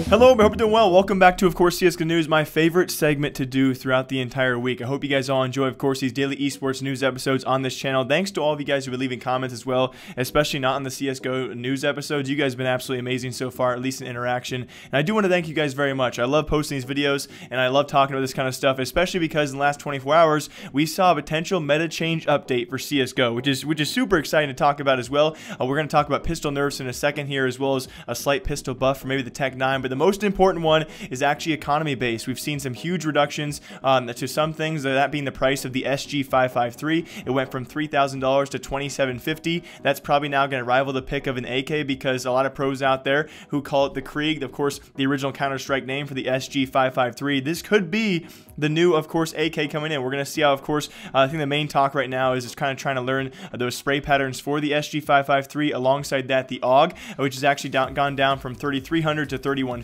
Hello, I hope you're doing well. Welcome back to, of course, CSGO News, my favorite segment to do throughout the entire week. I hope you guys all enjoy, of course, these daily esports news episodes on this channel. Thanks to all of you guys who have been leaving comments as well, especially not on the CSGO news episodes. You guys have been absolutely amazing so far, at least in interaction. And I do want to thank you guys very much. I love posting these videos, and I love talking about this kind of stuff, especially because in the last 24 hours, we saw a potential meta change update for CSGO, which is super exciting to talk about as well. We're going to talk about pistol nerfs in a second here, as well as a slight pistol buff for maybe the Tech 9, but the most important one is actually economy based. We've seen some huge reductions to some things, that being the price of the SG553. It went from $3,000 to $2,750. That's probably now going to rival the pick of an AK, because a lot of pros out there who call it the Krieg, of course, the original Counter-Strike name for the SG553. This could be the new, of course, AK coming in. We're going to see how, of course, I think the main talk right now is just kind of trying to learn those spray patterns for the SG553. Alongside that, the AUG, which has actually gone down from 3,300 to 3,150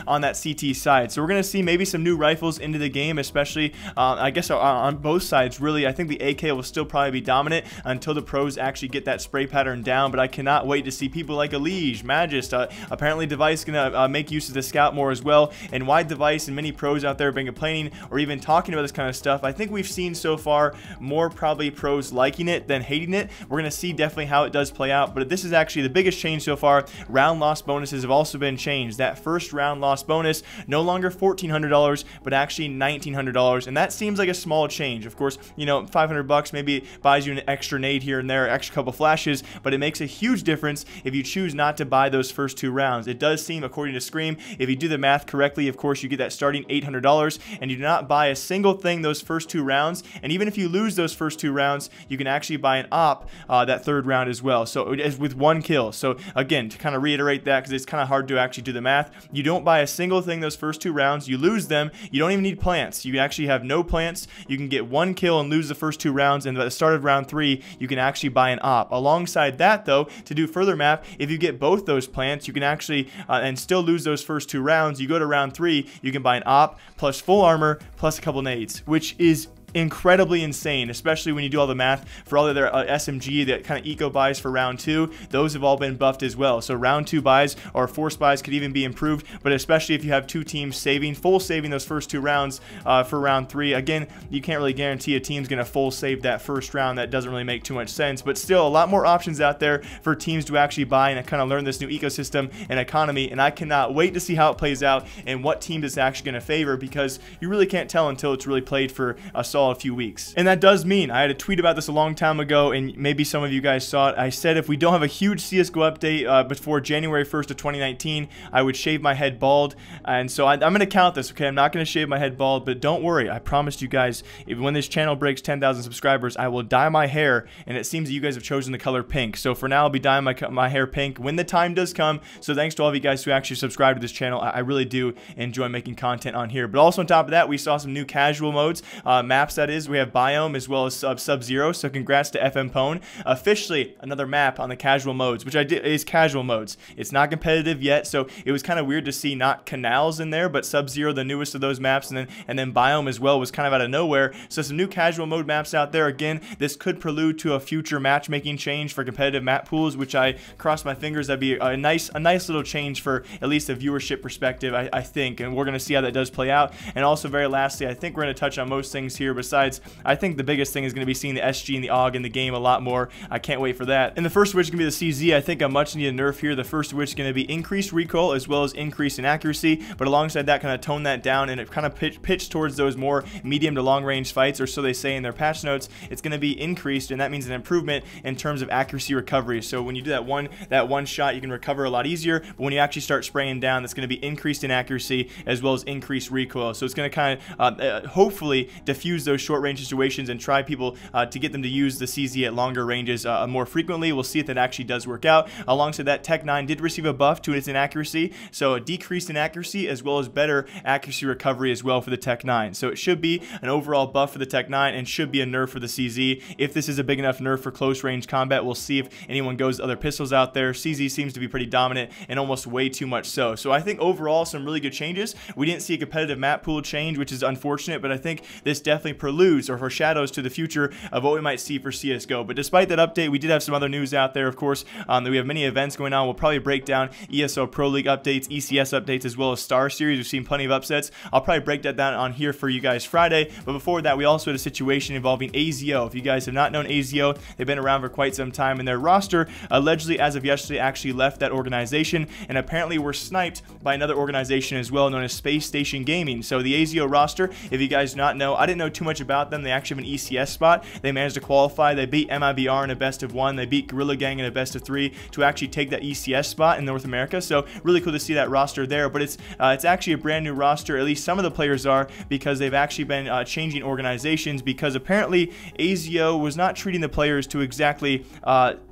on that CT side. So we're going to see maybe some new rifles into the game, especially, I guess, on both sides, really. I think the AK will still probably be dominant until the pros actually get that spray pattern down, but I cannot wait to see people like AUG, Magist, apparently Device going to make use of the Scout more as well, and why Device and many pros out there have been complaining or even talking about this kind of stuff. I think we've seen so far more probably pros liking it than hating it. We're going to see definitely how it does play out, but this is actually the biggest change so far. Round loss bonuses have also been changed. That first round loss bonus, no longer $1,400, but actually $1,900, and that seems like a small change. Of course, you know, 500 bucks maybe buys you an extra nade here and there, extra couple flashes, but it makes a huge difference if you choose not to buy those first two rounds. It does seem, according to Scream, if you do the math correctly, of course, you get that starting $800, and you do not buy a single thing those first two rounds, and even if you lose those first two rounds, you can actually buy an op that third round as well, so it is with one kill. So again, to kind of reiterate that, because it's kind of hard to actually do the math, you don't buy a single thing those first two rounds, you lose them, you don't even need plants, you actually have no plants, you can get one kill and lose the first two rounds, and at the start of round 3 you can actually buy an op. Alongside that though, to do further math, if you get both those plants, you can actually and still lose those first two rounds, you go to round 3, you can buy an op plus full armor plus a couple nades, which is incredibly insane, especially when you do all the math for all of their SMG, that kind of eco buys for round 2. Those have all been buffed as well. So round 2 buys or force buys could even be improved, but especially if you have two teams full saving those first two rounds for round 3. Again, you can't really guarantee a team's going to full save that first round. That doesn't really make too much sense, but still a lot more options out there for teams to actually buy and kind of learn this new ecosystem and economy, and I cannot wait to see how it plays out and what team it's actually going to favor, because you really can't tell until it's really played for a solid few weeks. And that does mean, I had a tweet about this a long time ago, and maybe some of you guys saw it. I said if we don't have a huge CSGO update before January 1st of 2019, I would shave my head bald. And so I'm going to count this, okay? I'm not going to shave my head bald, but don't worry. I promised you guys, when this channel breaks 10,000 subscribers, I will dye my hair, and it seems that you guys have chosen the color pink. So for now, I'll be dyeing my hair pink when the time does come. So thanks to all of you guys who actually subscribe to this channel. I really do enjoy making content on here. But also on top of that, we saw some new casual modes, maps that is. We have Biome as well as Sub-Zero, so congrats to FM Pwn. Officially another map on the casual modes, which is casual modes. It's not competitive yet, so it was kind of weird to see not Canals in there, but Sub-Zero, the newest of those maps, and then Biome as well was kind of out of nowhere. So some new casual mode maps out there. Again, this could prelude to a future matchmaking change for competitive map pools, which I cross my fingers that'd be a nice little change for at least a viewership perspective, I think, and we're going to see how that does play out. And also, very lastly, I think we're going to touch on most things here. Besides, I think the biggest thing is going to be seeing the SG and the AUG in the game a lot more. I can't wait for that. And the first of which is going to be the CZ. I think a much needed nerf here. The first of which is going to be increased recoil as well as increase in accuracy, but alongside that, kind of tone that down, and it kind of pitch towards those more medium to long range fights, or so they say in their patch notes. It's going to be increased, and that means an improvement in terms of accuracy recovery. So when you do that one shot, you can recover a lot easier, but when you actually start spraying down, that's going to be increased in accuracy as well as increased recoil. So it's going to kind of hopefully diffuse those short range situations and try people to get them to use the CZ at longer ranges more frequently. We'll see if that actually does work out. Alongside that, Tech 9 did receive a buff to its inaccuracy, so a decrease in accuracy as well as better accuracy recovery as well for the Tech 9. So it should be an overall buff for the Tech 9 and should be a nerf for the CZ. If this is a big enough nerf for close range combat, we'll see if anyone goes to other pistols out there. CZ seems to be pretty dominant and almost way too much so. So I think overall some really good changes. We didn't see a competitive map pool change, which is unfortunate, but I think this definitely preludes or foreshadows to the future of what we might see for CSGO. But despite that update, we did have some other news out there, of course, that we have many events going on. We'll probably break down ESL Pro League updates, ECS updates, as well as Star Series. We've seen plenty of upsets. I'll probably break that down on here for you guys Friday. But before that, we also had a situation involving AZIO. If you guys have not known AZIO, they've been around for quite some time, and their roster allegedly, as of yesterday, actually left that organization, and apparently were sniped by another organization as well, known as Space Station Gaming. So the AZIO roster, if you guys do not know, I didn't know too much about them. They actually have an ECS spot. They managed to qualify. They beat MIBR in a best of 1. They beat Gorilla Gang in a best of 3 to actually take that ECS spot in North America. So really cool to see that roster there. But it's actually a brand new roster. At least some of the players are, because they've actually been changing organizations, because apparently AZIO was not treating the players to exactly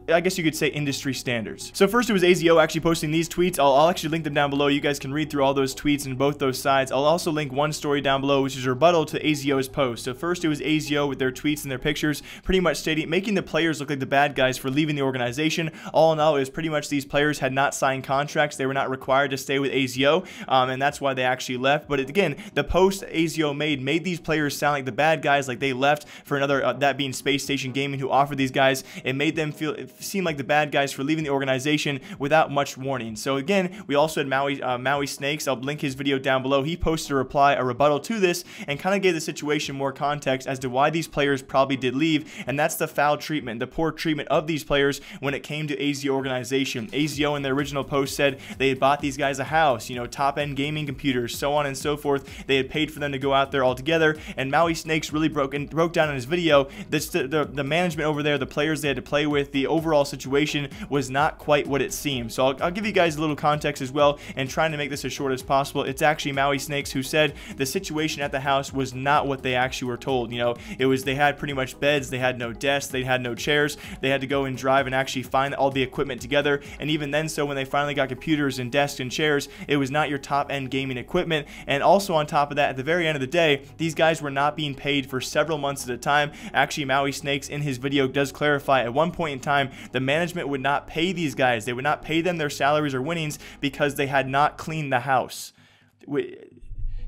I guess you could say industry standards. So first it was AZIO actually posting these tweets. I'll actually link them down below. You guys can read through all those tweets and both those sides. I'll also link one story down below, which is a rebuttal to AZIO's post. So first it was AZIO with their tweets and their pictures, pretty much stating, making the players look like the bad guys for leaving the organization. All in all, it was pretty much these players had not signed contracts. They were not required to stay with AZIO, and that's why they actually left. But again, the post AZIO made these players sound like the bad guys, like they left for another, that being Space Station Gaming, who offered these guys. It made them seem like the bad guys for leaving the organization without much warning. So again, we also had Maui Snakes. I'll link his video down below. He posted a rebuttal to this, and kind of gave the situation more context as to why these players probably did leave, and that's the foul treatment, the poor treatment of these players when it came to AZIO organization. AZIO in their original post said they had bought these guys a house, you know, top-end gaming computers, so on and so forth. They had paid for them to go out there all together, and Maui Snakes really broke down in his video that the management over there, the players they had to play with, the overall situation was not quite what it seemed. So I'll give you guys a little context as well, and trying to make this as short as possible. It's actually Maui Snakes who said the situation at the house was not what they actually were told. You know, it was, they had pretty much beds, they had no desks, they had no chairs, they had to go and drive and actually find all the equipment together, and even then, so when they finally got computers and desks and chairs, it was not your top-end gaming equipment. And also on top of that, at the very end of the day, these guys were not being paid for several months at a time. Actually, Maui Snakes in his video does clarify at one point in time the management would not pay these guys. They would not pay them their salaries or winnings because they had not cleaned the house.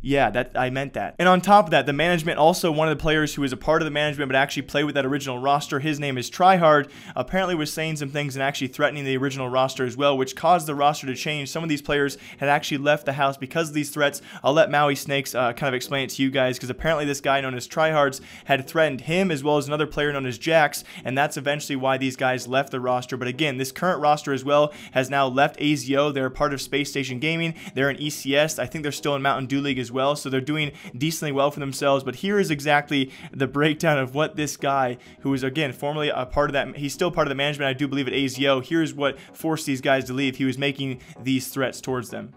Yeah, I meant that. And on top of that, the management, also one of the players who is a part of the management but actually played with that original roster, his name is Tryhard, apparently was saying some things and actually threatening the original roster as well, which caused the roster to change. Some of these players had actually left the house because of these threats. I'll let Maui Snakes kind of explain it to you guys, because apparently this guy known as Tryhards had threatened him as well as another player known as Jax, and that's eventually why these guys left the roster. But again, this current roster as well has now left AZIO. They're a part of Space Station Gaming. They're in ECS. I think they're still in Mountain Dew League as well, so they're doing decently well for themselves. But here is exactly the breakdown of what this guy, who is again formerly a part of that, he's still part of the management, I do believe, at AZIO. Here's what forced these guys to leave. He was making these threats towards them.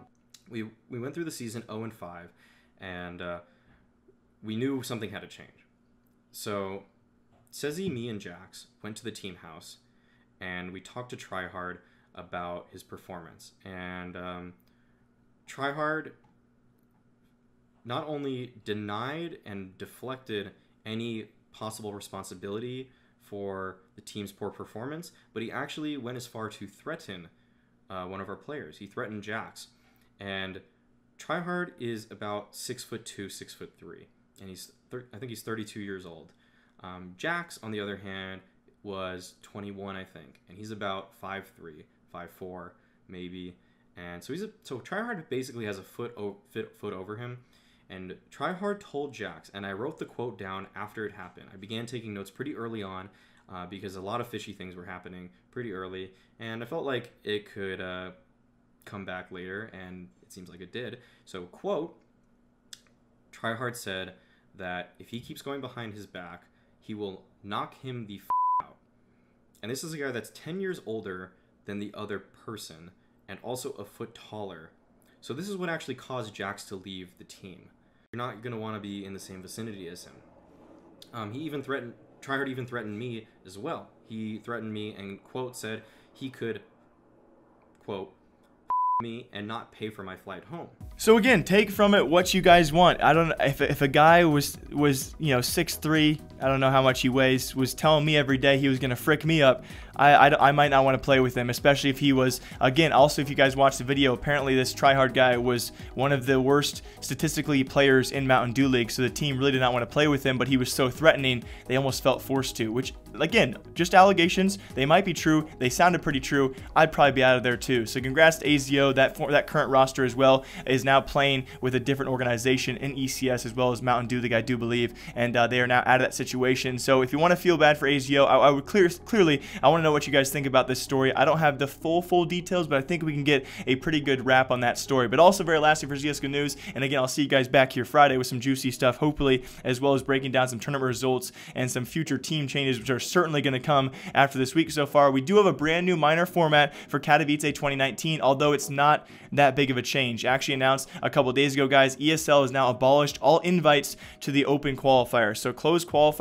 We went through the season 0-5, and we knew something had to change. So Sezzy, me, and Jax went to the team house, and we talked to Tryhard about his performance. And Tryhard not only denied and deflected any possible responsibility for the team's poor performance, but he actually went as far to threaten one of our players. He threatened Jax. And Tryhard is about 6'2", 6'3", and I think he's 32 years old. Jax, on the other hand, was 21, I think, and he's about 5'3", 5'4", maybe. And so so Tryhard basically has a foot over him. And Tryhard told Jax, and I wrote the quote down after it happened. I began taking notes pretty early on because a lot of fishy things were happening pretty early, and I felt like it could come back later, and it seems like it did. So, quote, Tryhard said that if he keeps going behind his back, he will knock him the out. And this is a guy that's 10 years older than the other person, and also a foot taller. So this is what actually caused Jax to leave the team. You're not going to want to be in the same vicinity as him. Tryhard even threatened me as well. He threatened me and, quote, said he could, quote, me and not pay for my flight home. So again, take from it what you guys want. I don't know if a guy was 6'3", I don't know how much he weighs, was telling me every day he was gonna frick me up, I might not want to play with him, especially if he was, again, also if you guys watched the video, apparently this tryhard guy was one of the worst statistically players in Mountain Dew League, so the team really did not want to play with him, but he was so threatening, they almost felt forced to, which, again, just allegations, they might be true, they sounded pretty true, I'd probably be out of there too. So congrats to AZIO, that current roster as well is now playing with a different organization in ECS as well as Mountain Dew League, I do believe, and they are now out of that situation. So if you want to feel bad for AZIO, I would clearly, I want to know what you guys think about this story. I don't have the full details, but I think we can get a pretty good wrap on that story. But also very lastly for CSGO news, and again, I'll see you guys back here Friday with some juicy stuff, hopefully, as well as breaking down some tournament results and some future team changes, which are certainly going to come after this week so far. We do have a brand new minor format for Katowice 2019, although it's not that big of a change. Actually announced a couple days ago, guys, ESL has now abolished all invites to the open qualifiers. So closed qualifiers,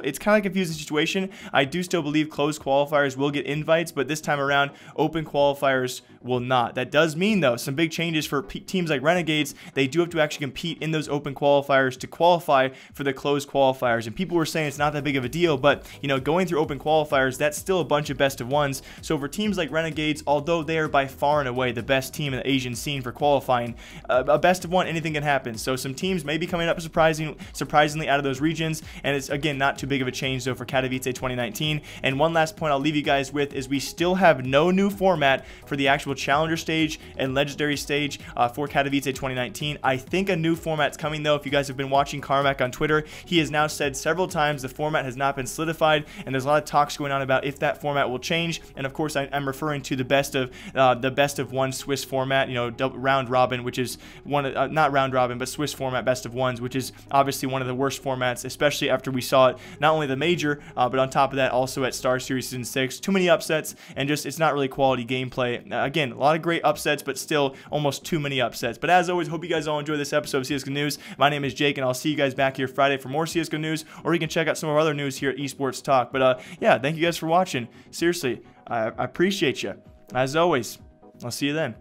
it's kind of a confusing situation. I do still believe closed qualifiers will get invites, but this time around, open qualifiers will not. That does mean, though, some big changes for teams like Renegades. They do have to actually compete in those open qualifiers to qualify for the closed qualifiers. And people were saying it's not that big of a deal, but, you know, going through open qualifiers, that's still a bunch of best of ones. So for teams like Renegades, although they are by far and away the best team in the Asian scene for qualifying, a best of one, anything can happen. So some teams may be coming up surprisingly out of those regions, and it's, again, not too big of a change, though, for Katowice 2019. And one last point I'll leave you guys with is we still have no new format for the actual challenger stage and legendary stage for Katowice 2019. I think a new format's coming, though. If you guys have been watching Carmack on Twitter, he has now said several times the format has not been solidified, and there's a lot of talks going on about if that format will change. And of course, I'm referring to the best of one Swiss format, you know, round robin, which is not round robin, but Swiss format best of ones, which is obviously one of the worst formats, especially after we saw it not only the major, but on top of that also at Star Series Season 6. Too many upsets, and just it's not really quality gameplay. Again, a lot of great upsets, but still almost too many upsets. But as always, hope you guys all enjoy this episode of CSGO News. My name is Jake, and I'll see you guys back here Friday for more CSGO news, or you can check out some of our other news here at Esports Talk. But yeah, thank you guys for watching. Seriously, I appreciate you. As always, I'll see you then.